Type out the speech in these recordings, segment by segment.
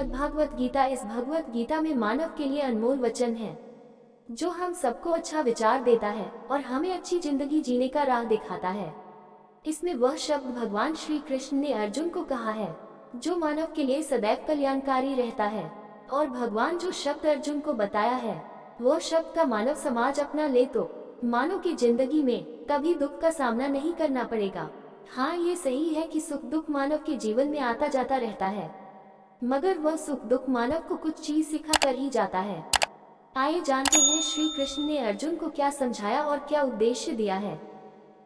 श्रीमद् भागवत गीता। इस भगवत गीता में मानव के लिए अनमोल वचन है जो हम सबको अच्छा विचार देता है और हमें अच्छी जिंदगी जीने का राह दिखाता है। इसमें वह शब्द भगवान श्री कृष्ण ने अर्जुन को कहा है जो मानव के लिए सदैव कल्याणकारी रहता है। और भगवान जो शब्द अर्जुन को बताया है वह शब्द का मानव समाज अपना ले तो मानव की जिंदगी में कभी दुख का सामना नहीं करना पड़ेगा। हाँ, ये सही है कि सुख दुख मानव के जीवन में आता जाता रहता है, मगर वह सुख दुख मानव को कुछ चीज सिखा कर ही जाता है। आइए जानते हैं श्री कृष्ण ने अर्जुन को क्या समझाया और क्या उद्देश्य दिया है।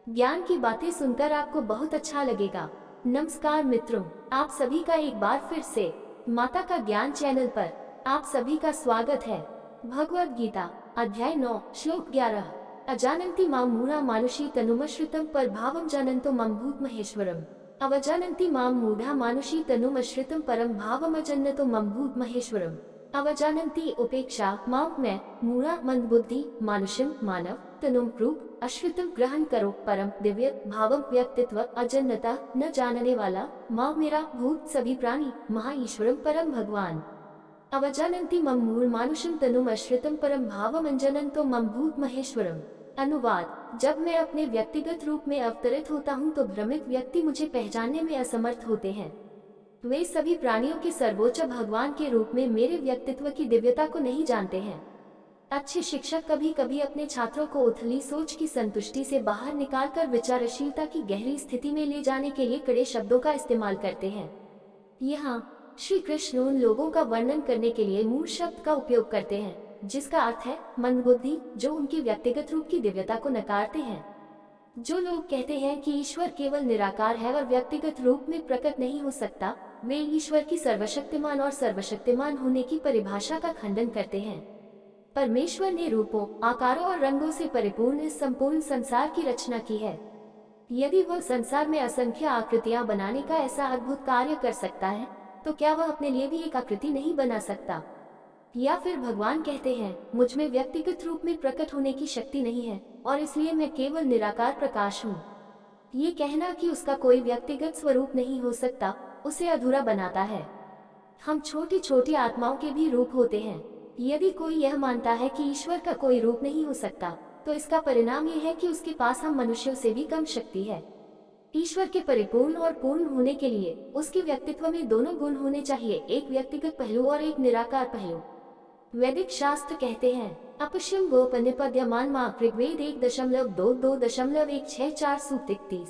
ज्ञान की बातें सुनकर आपको बहुत अच्छा लगेगा। नमस्कार मित्रों, आप सभी का एक बार फिर से माता का ज्ञान चैनल पर आप सभी का स्वागत है। भगवद गीता अध्याय 9 श्लोक 11। अजानन्ति मां मूढ़ा मानुषी तनुमश्रितं परभावं जानन्तो मम भूत महेश्वरम। अवजानन्ति मां मूढ़ा मानुषी तनुमश्रितं परम भावम अजन्नतो मम भूत महेश्वरम। अवजानन्ति उपेक्षा मां मैं मूढ़ा मंद बुद्धि मानुषम मानव तनुम रूप अश्रितम ग्रहण करो परम दिव्य भावम व्यक्तित्व अजन्नता न जानने वाला मां मेरा भूत सभी प्राणी महा ईश्वरम परम भगवान। अवजानन्ति मम मूढ़ मानुषम तनुम अश्रितम परम भावम अंजनन्तो मम भूत महेश्वरम। अनुवाद: जब मैं अपने व्यक्तिगत रूप में अवतरित होता हूँ तो भ्रमित व्यक्ति मुझे पहचानने में असमर्थ होते हैं। वे सभी प्राणियों के सर्वोच्च भगवान के रूप में मेरे व्यक्तित्व की दिव्यता को नहीं जानते हैं। अच्छे शिक्षक कभी कभी अपने छात्रों को उथली सोच की संतुष्टि से बाहर निकालकर विचारशीलता की गहरी स्थिति में ले जाने के लिए कड़े शब्दों का इस्तेमाल करते हैं। यहाँ श्री कृष्ण उन लोगों का वर्णन करने के लिए मूढ़ शब्द का उपयोग करते हैं जिसका अर्थ है मंदबुद्धि, जो उनकी व्यक्तिगत रूप की दिव्यता को नकारते हैं। जो लोग कहते हैं कि ईश्वर केवल निराकार है और व्यक्तिगत रूप में प्रकट नहीं हो सकता, वे ईश्वर की सर्वशक्तिमान और सर्वशक्तिमान होने की परिभाषा का खंडन करते हैं। परमेश्वर ने रूपों, आकारों और रंगों से परिपूर्ण इस संपूर्ण संसार की रचना की है। यदि वह संसार में असंख्य आकृतियां बनाने का ऐसा अद्भुत कार्य कर सकता है तो क्या वह अपने लिए भी एक आकृति नहीं बना सकता? या फिर भगवान कहते हैं मुझ में व्यक्तिगत रूप में प्रकट होने की शक्ति नहीं है और इसलिए मैं केवल निराकार प्रकाश हूँ। ये कहना कि उसका कोई व्यक्तिगत स्वरूप नहीं हो सकता उसे अधूरा बनाता है। हम छोटी छोटी आत्माओं के भी रूप होते हैं। यदि कोई यह मानता है कि ईश्वर का कोई रूप नहीं हो सकता तो इसका परिणाम यह है कि उसके पास हम मनुष्यों से भी कम शक्ति है। ईश्वर के परिपूर्ण और पूर्ण होने के लिए उसके व्यक्तित्व में दोनों गुण होने चाहिए, एक व्यक्तिगत पहलू और एक निराकार पहलू। वैदिक शास्त्र कहते हैं अपश्यम गोपनिपद्यमान मां ऋग्वेद 1.2.2.164 सूक्त 31।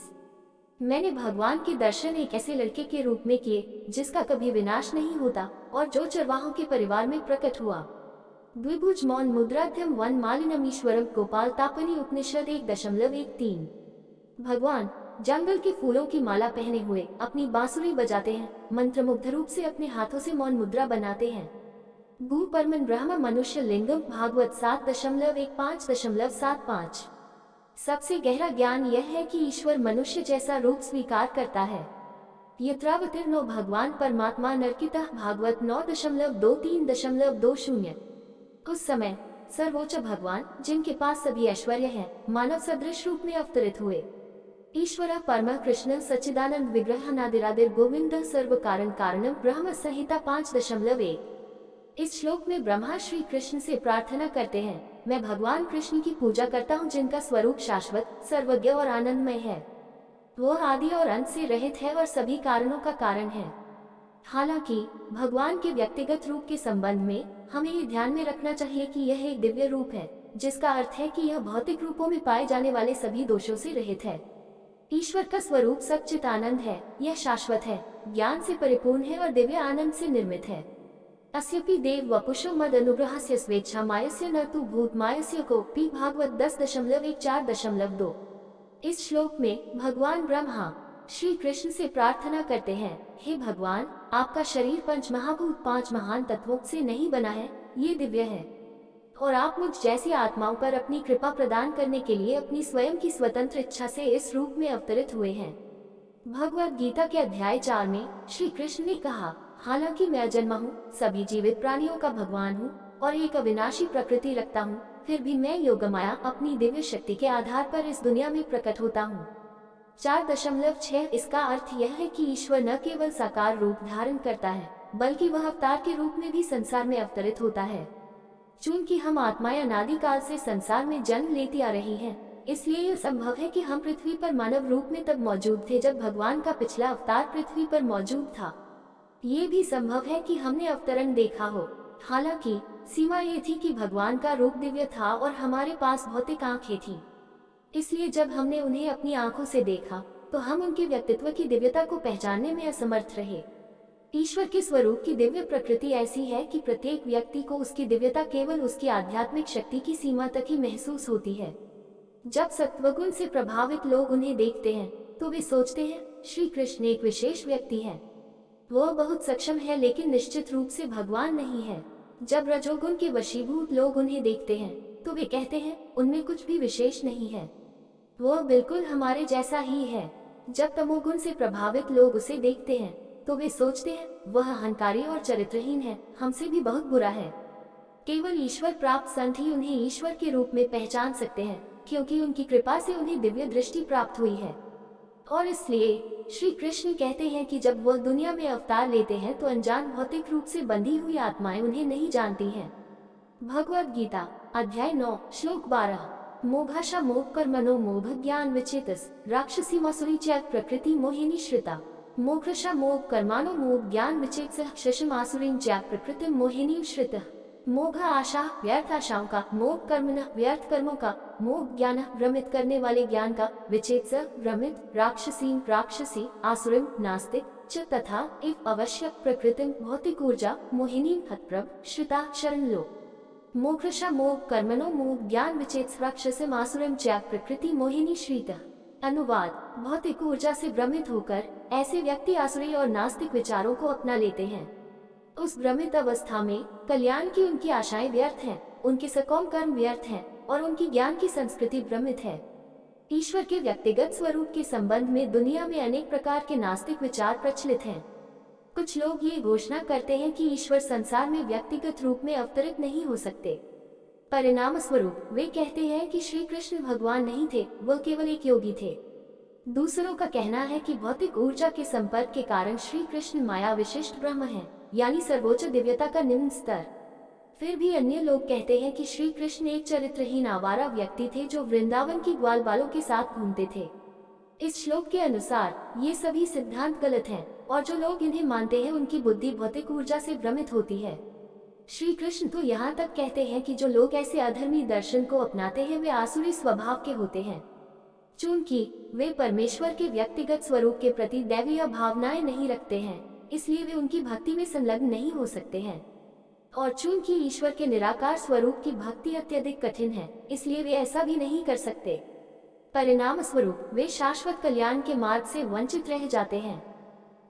मैंने भगवान के दर्शन एक ऐसे लड़के के रूप में किए जिसका कभी विनाश नहीं होता और जो चरवाहों के परिवार में प्रकट हुआ। द्विभुज मौन मुद्राध्यम वन मालिनम ईश्वरम गोपाल तापनी उपनिषद 1.13। भगवान जंगल के फूलों की माला पहने हुए अपनी बांसुरी बजाते हैं, मंत्रमुग्ध रूप से अपने हाथों से मौन मुद्रा बनाते हैं। भू परमन ब्रह्म मनुष्य लिंगम भागवत 7.1.5.75। सबसे गहरा ज्ञान यह है कि ईश्वर मनुष्य जैसा रूप स्वीकार करता है। यत्रावतीर्णो भगवान परमात्मा नरकितः भागवत 9.23.20। उस समय सर्वोच्च भगवान जिनके पास सभी ऐश्वर्य है मानव सदृश रूप में अवतरित हुए। ईश्वर परम कृष्ण सच्चिदानंद विग्रह नादिरादिर गोविंद सर्व कारण कारणम ब्रह्म संहिता 5.1। इस श्लोक में ब्रह्मा श्री कृष्ण से प्रार्थना करते हैं, मैं भगवान कृष्ण की पूजा करता हूँ जिनका स्वरूप शाश्वत, सर्वज्ञ और आनंदमय है। वह आदि और अंत से रहित है और सभी कारणों का कारण है। हालांकि भगवान के व्यक्तिगत रूप के संबंध में हमें ये ध्यान में रखना चाहिए कि यह एक दिव्य रूप है, जिसका अर्थ है कि यह भौतिक रूपों में पाए जाने वाले सभी दोषों से रहित है। ईश्वर का स्वरूप सच्चित आनंद है, यह शाश्वत है, ज्ञान से परिपूर्ण है और दिव्य आनंद से निर्मित है। अस्यपि देव वपुषो मद अनुग्रहस्य स्वेच्छा मायस्य न तु भूत मायस्य कोपि भागवत 10.1.4.2। इस श्लोक में भगवान ब्रह्मा श्री कृष्ण से प्रार्थना करते हैं, हे भगवान, आपका शरीर पंच महाभूत 5 महान तत्वों से नहीं बना है, ये दिव्य है और आप मुझ जैसी आत्माओं पर अपनी कृपा प्रदान करने के लिए अपनी स्वयं की स्वतंत्र इच्छा से इस रूप में अवतरित हुए हैं। भगवद गीता के अध्याय 4 में श्री कृष्ण ने कहा, हालांकि मैं अजन्मा हूँ, सभी जीवित प्राणियों का भगवान हूँ और एक अविनाशी प्रकृति रखता हूँ, फिर भी मैं योगमाया अपनी दिव्य शक्ति के आधार पर इस दुनिया में प्रकट होता हूँ। 4.6 इसका अर्थ यह है कि ईश्वर न केवल साकार रूप धारण करता है बल्कि वह अवतार के रूप में भी संसार में अवतरित होता है। चूंकि हम आत्माएं अनादिकाल से संसार में जन्म लेती आ रही हैं, इसलिए यह संभव है कि हम पृथ्वी पर मानव रूप में तब मौजूद थे जब भगवान का पिछला अवतार पृथ्वी पर मौजूद था। ये भी संभव है कि हमने अवतरण देखा हो। हालांकि सीमा ये थी कि भगवान का रूप दिव्य था और हमारे पास भौतिक आंखें थीं। इसलिए जब हमने उन्हें अपनी आंखों से देखा तो हम उनके व्यक्तित्व की दिव्यता को पहचानने में असमर्थ रहे। ईश्वर के स्वरूप की दिव्य प्रकृति ऐसी है कि प्रत्येक व्यक्ति को उसकी दिव्यता केवल उसकी आध्यात्मिक शक्ति की सीमा तक ही महसूस होती है। जब सत्वगुण से प्रभावित लोग उन्हें देखते हैं तो वे सोचते हैं श्री कृष्ण एक विशेष व्यक्ति है, वह बहुत सक्षम है, लेकिन निश्चित रूप से भगवान नहीं है। जब रजोगुण के वशीभूत लोग उन्हें देखते हैं तो वे कहते हैं उनमें कुछ भी विशेष नहीं है, वह बिल्कुल हमारे जैसा ही है। जब तमोगुण से प्रभावित लोग उसे देखते हैं तो वे सोचते हैं वह अहंकारी और चरित्रहीन है, हमसे भी बहुत बुरा है। केवल ईश्वर प्राप्त संत ही उन्हें ईश्वर के रूप में पहचान सकते हैं, क्योंकि उनकी कृपा से उन्हें दिव्य दृष्टि प्राप्त हुई है। और इसलिए श्री कृष्ण कहते हैं कि जब वह दुनिया में अवतार लेते हैं तो अनजान भौतिक रूप से बंधी हुई आत्माएं उन्हें नहीं जानती हैं। भगवद गीता अध्याय 9 श्लोक 12। मोघाशा मोह कर्मणो मोह ज्ञान विचेतस राक्षसी मासुरी च प्रकृति मोहिनी श्रिता। मोक्षा मोह कर्माणो मोह ज्ञान विचेतस शशमासुरीं च प्रकृति मोहिनी श्रिता। मोघ आशा व्यर्थ आशाओं का, मोह कर्म व्यर्थ कर्मों का, मोह ज्ञान भ्रमित करने वाले ज्ञान का, विचेत भ्रमित, राक्षसी राक्षसी, आसुरिम नास्तिक च तथा एक आवश्यक प्रकृति भौतिक ऊर्जा मोहिनी हतप्रभ श्रिता शरण लो। मोक्षा मोह कर्मणो मोह ज्ञान विचेत राक्षसम आसुरिम च प्रकृति मोहिनी श्रिता। अनुवाद, भौतिक ऊर्जा से भ्रमित होकर ऐसे व्यक्ति आसुरी और नास्तिक विचारों को अपना लेते हैं। उस भ्रमित अवस्था में कल्याण की उनकी आशाएं व्यर्थ हैं, उनके सकाम कर्म व्यर्थ हैं और उनकी ज्ञान की संस्कृति भ्रमित है। ईश्वर के व्यक्तिगत स्वरूप के संबंध में दुनिया में अनेक प्रकार के नास्तिक विचार प्रचलित हैं। कुछ लोग ये घोषणा करते हैं कि ईश्वर संसार में व्यक्तिगत रूप में अवतरित नहीं हो सकते। परिणाम स्वरूप वे कहते हैं कि श्री कृष्ण भगवान नहीं थे, वह केवल एक योगी थे। दूसरों का कहना है कि भौतिक ऊर्जा के संपर्क के कारण श्री कृष्ण माया विशिष्ट ब्रह्म है, यानी सर्वोच्च दिव्यता का निम्न स्तर। फिर भी अन्य लोग कहते हैं कि श्री कृष्ण एक चरित्रहीन आवारा व्यक्ति थे जो वृंदावन की ग्वाल बालों के साथ घूमते थे। इस श्लोक के अनुसार ये सभी सिद्धांत गलत हैं और जो लोग इन्हें मानते हैं उनकी बुद्धि भौतिक ऊर्जा से भ्रमित होती है। श्री कृष्ण तो यहाँ तक कहते हैं कि जो लोग ऐसे अधर्मी दर्शन को अपनाते हैं वे आसुरी स्वभाव के होते हैं। चूंकि वे परमेश्वर के व्यक्तिगत स्वरूप के प्रति दैवीय भावनाएं नहीं रखते हैं, इसलिए वे उनकी भक्ति में संलग्न नहीं हो सकते हैं। और चूंकि ईश्वर के निराकार स्वरूप की भक्ति अत्यधिक कठिन है, इसलिए वे ऐसा भी नहीं कर सकते। परिणाम स्वरूप वे शाश्वत कल्याण के मार्ग से वंचित रह जाते हैं।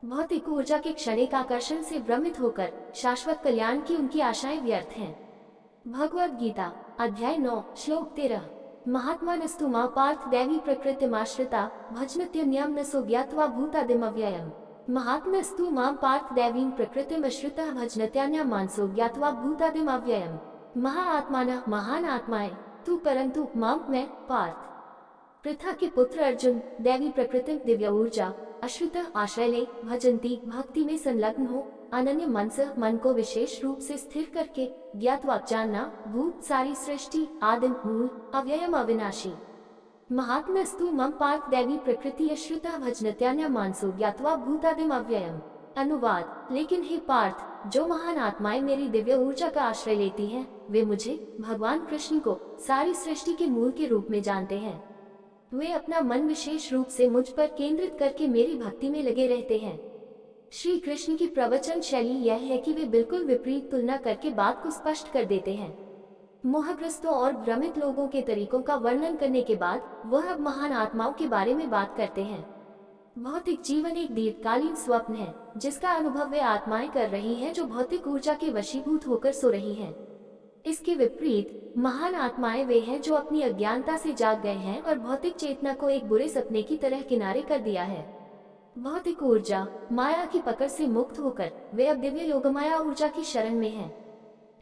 भौतिक ऊर्जा के क्षणिक आकर्षण से भ्रमित होकर शाश्वत कल्याण की उनकी आशाएं व्यर्थ हैं। भगवद गीता अध्याय 9 श्लोक 13। महात्मानस्तु मा पार्थ दैवी प्रकृतिमाश्रिता भजन्त्यन्यं न सो ज्ञात्वा भूतादिमव्ययम्। महात्मस्तु मां पार्थ दैवीं प्रकृतिमश्रितः भजन्त्यान्यं मानसो ज्ञात्वा भूतादिमव्ययम्। महाआत्मानः महान आत्माएं तू, परंतु मां मैं पार्थ पृथा के पुत्र अर्जुन दैवी प्रकृति दिव्य ऊर्जा अश्रित आश्रय ले भजंती भक्ति में संलग्न हो अनन्य मनस मन को विशेष रूप से स्थिर करके ज्ञात्वा जानना भूत सारी सृष्टि आदिम मूल अव्ययम अविनाशी। महात्मस्तु मम पार्थ दैवी प्रकृति अश्रिता भजनत्यान्य मानसो ज्ञात्वा भूतादिम अव्ययम। अनुवाद, लेकिन हे पार्थ, जो महान आत्माएं मेरी दिव्य ऊर्जा का आश्रय लेती हैं, वे मुझे भगवान कृष्ण को सारी सृष्टि के मूल के रूप में जानते हैं। वे अपना मन विशेष रूप से मुझ पर केंद्रित करके मेरी भक्ति में लगे रहते हैं। श्री कृष्ण की प्रवचन शैली यह है कि वे बिल्कुल विपरीत तुलना करके बात को स्पष्ट कर देते हैं। मोहग्रस्तों और भ्रमित लोगों के तरीकों का वर्णन करने के बाद वह अब महान आत्माओं के बारे में बात करते हैं। भौतिक जीवन एक दीर्घकालीन स्वप्न है जिसका अनुभव वे आत्माएं कर रही हैं जो भौतिक ऊर्जा के वशीभूत होकर सो रही हैं। इसके विपरीत महान आत्माएं वे हैं जो अपनी अज्ञानता से जाग गए हैं और भौतिक चेतना को एक बुरे सपने की तरह किनारे कर दिया है। भौतिक ऊर्जा माया की पकड़ से मुक्त होकर वे अब दिव्य योगमाया ऊर्जा की शरण में हैं।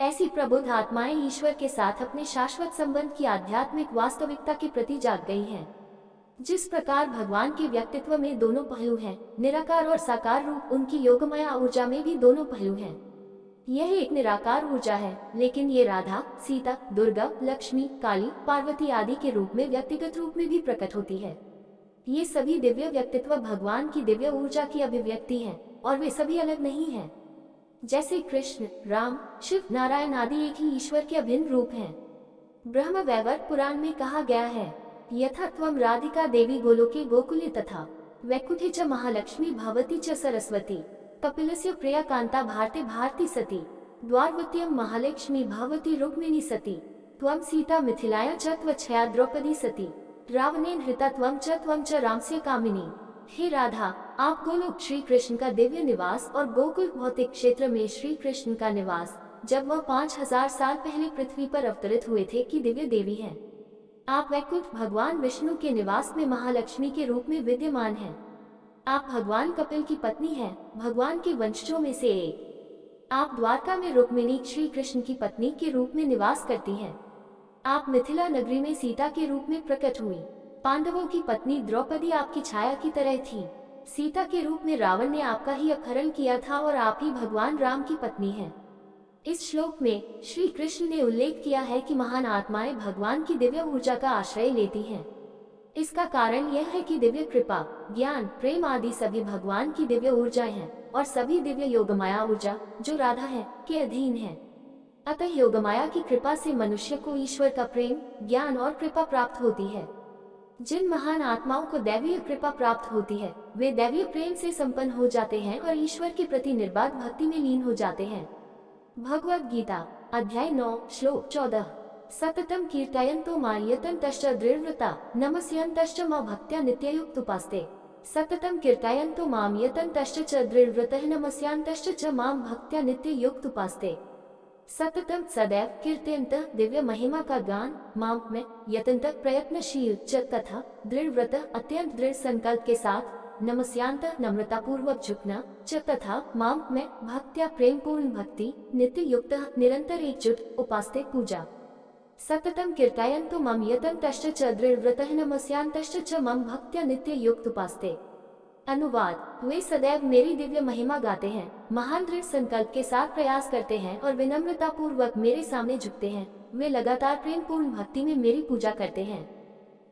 ऐसी प्रबुद्ध आत्माएं ईश्वर के साथ अपने शाश्वत संबंध की आध्यात्मिक वास्तविकता के प्रति जाग गई हैं। जिस प्रकार भगवान के व्यक्तित्व में दोनों पहलू हैं, निराकार और साकार रूप, उनकी योगमाया ऊर्जा में भी दोनों पहलू हैं। यह एक निराकार ऊर्जा है, लेकिन ये राधा, सीता, दुर्गा, लक्ष्मी, काली, पार्वती आदि के रूप में व्यक्तिगत रूप में भी प्रकट होती है। ये सभी दिव्य व्यक्तित्व भगवान की दिव्य ऊर्जा की अभिव्यक्ति हैं और वे सभी अलग नहीं हैं। जैसे कृष्ण, राम, शिव, नारायण आदि एक ही ईश्वर के अभिन्न रूप हैं। ब्रह्म वैवर्त पुराण में कहा गया है, यथा त्वं राधिका देवी गोलोके गोकुले तथा वैकुंठे च महालक्ष्मी भवती च सरस्वती कपिलस्य प्रिया कांता भारते भारती सती द्वारवत्यं महालक्ष्मी भवती रुक्मिणी सती त्वं सीता मिथिलाया च त्वच्छया द्रौपदी सती रावणेन हृता त्वं च रामस्य कामिनी। हे राधा, आप गोलोक श्री कृष्ण का दिव्य निवास और गोकुल भौतिक क्षेत्र में श्री कृष्ण का निवास, जब वह 5000 साल पहले पृथ्वी पर अवतरित हुए थे, की दिव्य देवी हैं। आप वैकुंठ भगवान विष्णु के निवास में महालक्ष्मी के रूप में विद्यमान हैं। आप भगवान कपिल की पत्नी हैं, भगवान के वंशजों में से एक। आप द्वारका में रुक्मिणी श्री कृष्ण की पत्नी के रूप में निवास करती हैं। आप मिथिला नगरी में सीता के रूप में प्रकट हुई। पांडवों की पत्नी द्रौपदी आपकी छाया की तरह थी। सीता के रूप में रावण ने आपका ही अपहरण किया था और आप ही भगवान राम की पत्नी हैं। इस श्लोक में श्री कृष्ण ने उल्लेख किया है कि महान आत्माएं भगवान की दिव्य ऊर्जा का आश्रय लेती हैं। इसका कारण यह है कि दिव्य कृपा, ज्ञान, प्रेम आदि सभी भगवान की दिव्य ऊर्जाएं हैं और सभी दिव्य योगमाया ऊर्जा, जो राधा है, के अधीन है। अतः योगमाया की कृपा से मनुष्य को ईश्वर का प्रेम, ज्ञान और कृपा प्राप्त होती है। जिन महान आत्माओं को दैवीय कृपा प्राप्त होती है, वे दैवीय प्रेम से संपन्न हो जाते हैं और ईश्वर के प्रति निर्बाध भक्ति में लीन हो जाते हैं। भगवद गीता अध्याय 9 श्लोक 14। सततम कीर्तयन्तो मायतन्तश्च दृढ़व्रता नमस्यन्तश्च मां भक्त्या नित्ययुक्तोपास्ते। सततम कीर्तयन्तो मां यतन्तश्च च दृढ़व्रतः नमस्यन्तश्च च मां भक्त्या नित्ययुक्तोपास्ते। सततम सदैव कीर्तयन्त दिव्य महिमा का गान, मां में यतन्त प्रयत्नशील च तथा दृढ़व्रत अत्यंत दृढ़ संकल्प के साथ, नमस्यांत नम्रता पूर्वक झुकना च तथा मां में भक्त्या प्रेम पूर्ण भक्ति, नित्य युक्त निरंतर एकजुट उपास्ते पूजा। सततम कीर्तयन्तो मां यतन्तश्च च दृढ़व्रतः नमस्यन्तश्च च मां भक्त्या नित्य युक्त उपास्ते। अनुवाद, वे सदैव मेरी दिव्य महिमा गाते हैं, महान दृढ़ संकल्प के साथ प्रयास करते हैं और विनम्रता पूर्वक मेरे सामने झुकते हैं। वे लगातार प्रेम पूर्ण भक्ति में मेरी पूजा करते हैं।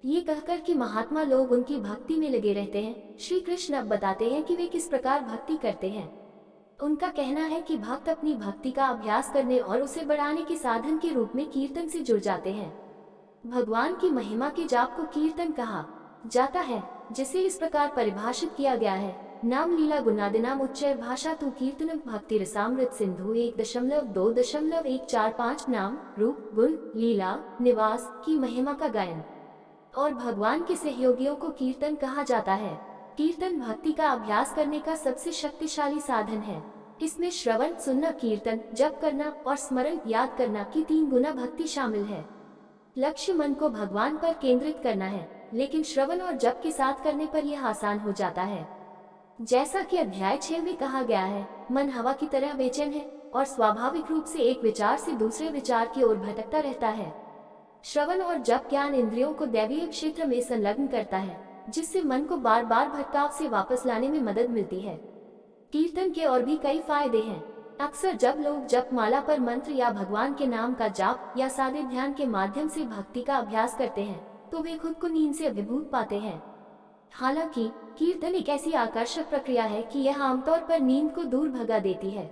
ये कहकर कि महात्मा लोग उनकी भक्ति में लगे रहते हैं, श्री कृष्ण अब बताते हैं कि वे किस प्रकार भक्ति करते हैं। उनका कहना है कि भक्त अपनी भक्ति का अभ्यास करने और उसे बढ़ाने के साधन के रूप में कीर्तन से जुड़ जाते हैं। भगवान की महिमा के जाप को कीर्तन कहा जाता है, जिसे इस प्रकार परिभाषित किया गया है, नाम लीला गुणादिनाम उच्चैर भाषा तू कीर्तन भक्ति रसामृत सिंधु 1.2.145 नाम, रूप, गुण, लीला, निवास की महिमा का गायन। और भगवान के सहयोगियों को कीर्तन कहा जाता है। कीर्तन भक्ति का अभ्यास करने का सबसे शक्तिशाली साधन है। इसमें श्रवण, सुनना, कीर्तन, जप करना और स्मरण, याद करना की 3 गुना भक्ति शामिल है। लक्ष्य मन को भगवान पर केंद्रित करना है, लेकिन श्रवण और जप के साथ करने पर यह आसान हो जाता है। जैसा कि अध्याय 6 में कहा गया है, मन हवा की तरह बेचैन है और स्वाभाविक रूप से एक विचार से दूसरे विचार की ओर भटकता रहता है। श्रवण और जप ज्ञान इंद्रियों को दैवीय क्षेत्र में संलग्न करता है, जिससे मन को बार बार भटकाव से वापस लाने में मदद मिलती है। कीर्तन के और भी कई फायदे हैं। अक्सर जब लोग जप माला पर मंत्र या भगवान के नाम का जाप या सादे ध्यान के माध्यम से भक्ति का अभ्यास करते हैं, तो वे खुद को नींद से अभिभूत पाते हैं। हालांकि कीर्तन एक ऐसी आकर्षक प्रक्रिया है कि यह आमतौर पर नींद को दूर भगा देती है।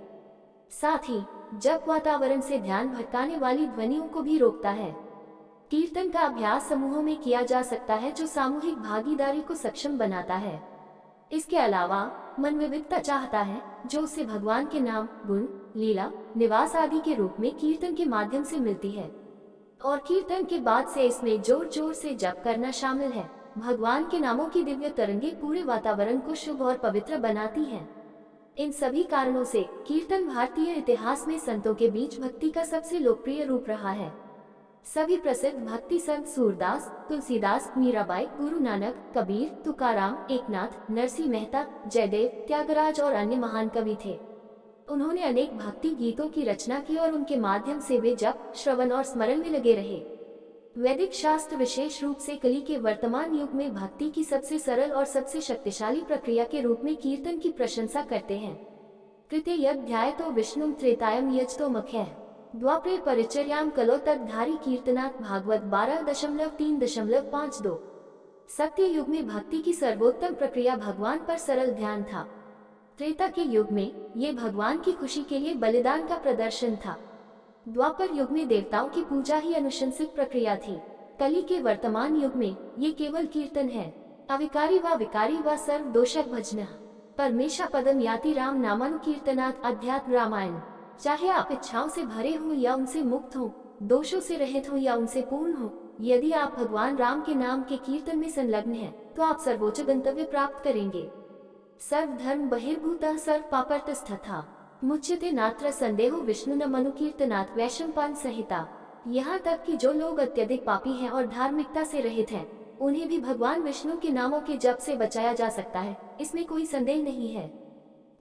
साथ ही जप वातावरण से ध्यान भटकाने वाली ध्वनियों को भी रोकता है। कीर्तन का अभ्यास समूहों में किया जा सकता है, जो सामूहिक भागीदारी को सक्षम बनाता है। इसके अलावा मन विविधता चाहता है, जो उसे भगवान के नाम, गुण, लीला, निवास आदि के रूप में कीर्तन के माध्यम से मिलती है। और कीर्तन के बाद से इसमें जोर जोर से जप करना शामिल है। भगवान के नामों की दिव्य तरंगे पूरे वातावरण को शुभ और पवित्र बनाती हैं। इन सभी कारणों से कीर्तन भारतीय इतिहास में संतों के बीच भक्ति का सबसे लोकप्रिय रूप रहा है। सभी प्रसिद्ध भक्ति संत सूरदास, तुलसीदास, मीराबाई, गुरु नानक, कबीर, तुकाराम, एकनाथ, नरसिंह मेहता, जयदेव, त्यागराज और अन्य महान कवि थे। उन्होंने अनेक भक्ति गीतों की रचना की और उनके माध्यम से वे जप, श्रवण और स्मरण में लगे रहे। वैदिक शास्त्र विशेष रूप से कली के वर्तमान युग में भक्ति की सबसे सरल और सबसे शक्तिशाली प्रक्रिया के रूप में कीर्तन की प्रशंसा करते हैं। कृते तो विष्णु त्रेतायम यजतो मख्य द्वापरे परिचर्याम कलो तद्धारी कीर्तनात् भागवत 12.3.52। सत्य युग में भक्ति की सर्वोत्तम प्रक्रिया भगवान पर सरल ध्यान था। त्रेता के युग में ये भगवान की खुशी के लिए बलिदान का प्रदर्शन था। द्वापर युग में देवताओं की पूजा ही अनुशंसित प्रक्रिया थी। कली के वर्तमान युग में ये केवल कीर्तन है। अविकारी व विकारी व सर्व दोषक भजन परमेशा पदम याति राम नामानुकीर्तनात् अध्यात्म रामायण। चाहे आप इच्छाओं से भरे हों या उनसे मुक्त हों, दोषों से रहित हों या उनसे पूर्ण हों, यदि आप भगवान राम के नाम के कीर्तन में संलग्न हैं, तो आप सर्वोच्च गंतव्य प्राप्त करेंगे। सर्वधर्म बहिर्भूतः सर्व पापस्तथा मुच्यते नात्र संदेहो विष्णु न मनुकीर्तनात् वैशंपायन संहिता। यहाँ तक कि जो लोग अत्यधिक पापी हैं और धार्मिकता से रहित हैं, उन्हें भी भगवान विष्णु के नामों के जप से बचाया जा सकता है, इसमें कोई संदेह नहीं है।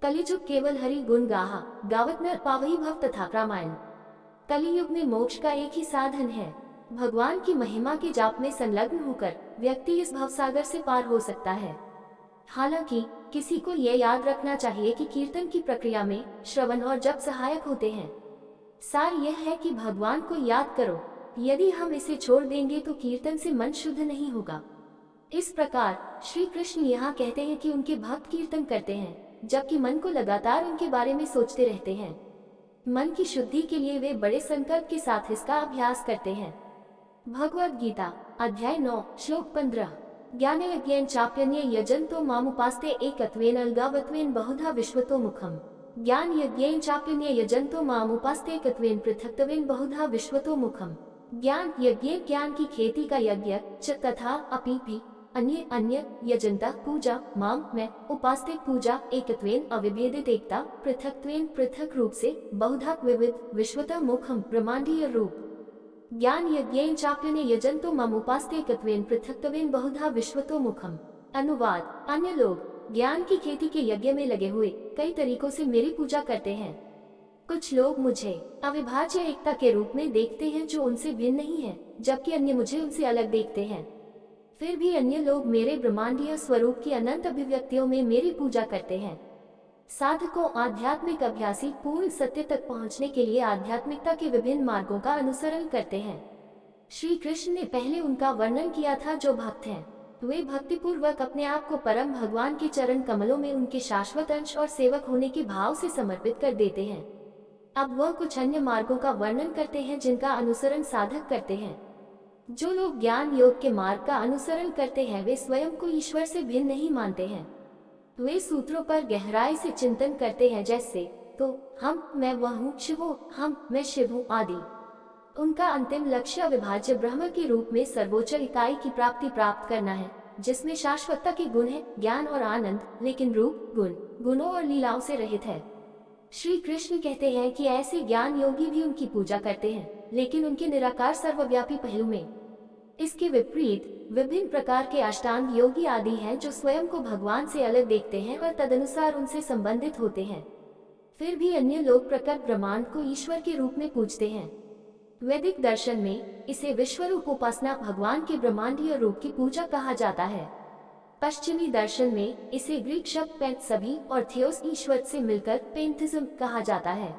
कलिजुग केवल हरि गुण गाहा गावत नर पावही भव तथा रामायण। कलियुग में मोक्ष का एक ही साधन है। भगवान की महिमा के जाप में संलग्न होकर व्यक्ति इस भवसागर से पार हो सकता है। हालांकि किसी को यह याद रखना चाहिए कि कीर्तन की प्रक्रिया में श्रवण और जप सहायक होते हैं। सार यह है कि भगवान को याद करो। यदि हम इसे छोड़ देंगे तो कीर्तन से मन शुद्ध नहीं होगा। इस प्रकार श्री कृष्ण यहाँ कहते हैं कि उनके भक्त कीर्तन करते हैं, जबकि मन को लगातार उनके बारे में सोचते रहते हैं। मन की शुद्धि के लिए वे बड़े संकल्प के साथ इसका अभ्यास करते हैं। भगवद गीता अध्याय 9 श्लोक 15। ज्ञान यज्ञेन चाप्यन्ये यजन्तो मामुपास्ते एकत्वेन अलगावत्वेन बहुधा विश्वतो मुखम। ज्ञान यज्ञेन चाप्यन्ये यजन्तो मामुपास्ते एकत्वेन पृथक्त्वेन बहुधा विश्वतो मुखम। ज्ञान यज्ञ ज्ञान की खेती का यज्ञ च तथा अपि भी अन्य यजंता पूजा माम मैं उपास्ते पूजा एकत्वेन अविभेदित एकता पृथक्त्वेन पृथक रूप से बहुधा विविध विश्वतः मुखम ब्रह्मांडीय रूप। ज्ञान यज्ञेन चाप्यने यजंतो मम उपास्ते एकत्वेन पृथक्त्वेन बहुधा विश्वतो मुखम। अनुवाद अन्य लोग ज्ञान की खेती के यज्ञ में लगे हुए कई तरीकों से मेरी पूजा करते हैं। कुछ लोग मुझे अविभाज्य एकता के रूप में देखते हैं जो उनसे भिन्न नहीं है, जबकि अन्य मुझे उनसे अलग देखते हैं। फिर भी अन्य लोग मेरे ब्रह्मांडीय स्वरूप की अनंत अभिव्यक्तियों में मेरी पूजा करते हैं। साधकों आध्यात्मिक अभ्यासी पूर्ण सत्य तक पहुंचने के लिए आध्यात्मिकता के विभिन्न मार्गों का अनुसरण करते हैं। श्री कृष्ण ने पहले उनका वर्णन किया था जो भक्त हैं। वे भक्तिपूर्वक अपने आप को परम भगवान के चरण कमलों में उनके शाश्वत अंश और सेवक होने के भाव से समर्पित कर देते हैं। अब वह कुछ अन्य मार्गों का वर्णन करते हैं जिनका अनुसरण साधक करते हैं। जो लोग ज्ञान योग के मार्ग का अनुसरण करते हैं वे स्वयं को ईश्वर से भिन्न नहीं मानते हैं। वे सूत्रों पर गहराई से चिंतन करते हैं, जैसे तो हम मैं वह हूँ, शिव हम मैं शिव हूँ आदि। उनका अंतिम लक्ष्य अविभाज्य ब्रह्म के रूप में सर्वोच्च इकाई की प्राप्त करना है, जिसमें शाश्वतता के गुण है, ज्ञान और आनंद, लेकिन रूप गुणों और लीलाओं से रहित है। श्री कृष्ण कहते हैं कि ऐसे ज्ञान योगी भी उनकी पूजा करते हैं, लेकिन उनके निराकार सर्वव्यापी पहलू में। इसके विपरीत विभिन्न प्रकार के अष्टांग योगी आदि हैं जो स्वयं को भगवान से अलग देखते हैं और तदनुसार उनसे संबंधित होते हैं। फिर भी अन्य लोग प्रकट ब्रह्मांड को ईश्वर के रूप में पूजते हैं। वैदिक दर्शन में इसे विश्वरूप उपासना, भगवान के ब्रह्मांडीय रूप की पूजा कहा जाता है। पश्चिमी दर्शन में इसे ग्रीक शब्द पैंथ सभी और थियोस ईश्वर से मिलकर पेंथिज्म कहा जाता है।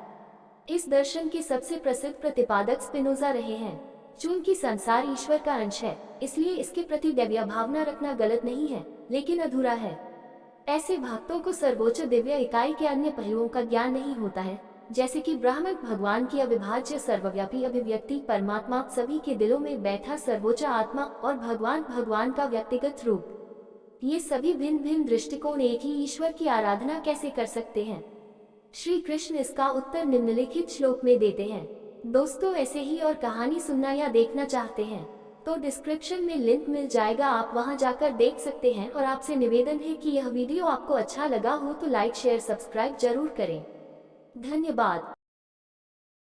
इस दर्शन के सबसे प्रसिद्ध प्रतिपादक स्पिनोजा रहे हैं। चूंकि संसार ईश्वर का अंश है, इसलिए इसके प्रति दैवीय भावना रखना गलत नहीं है, लेकिन अधूरा है। ऐसे भक्तों को सर्वोच्च दिव्य इकाई के अन्य पहलुओं का ज्ञान नहीं होता है, जैसे कि ब्राह्मण भगवान की अविभाज्य सर्वव्यापी अभिव्यक्ति, परमात्मा सभी के दिलों में बैठा सर्वोच्च आत्मा और भगवान का व्यक्तिगत रूप। ये सभी भिन्न भिन्न दृष्टिकोण एक ही ईश्वर की आराधना कैसे कर सकते हैं? श्री कृष्ण इसका उत्तर निम्नलिखित श्लोक में देते हैं। दोस्तों, ऐसे ही और कहानी सुनना या देखना चाहते हैं तो डिस्क्रिप्शन में लिंक मिल जाएगा, आप वहां जाकर देख सकते हैं। और आपसे निवेदन है कि यह वीडियो आपको अच्छा लगा हो तो लाइक शेयर सब्सक्राइब जरूर करें। धन्यवाद।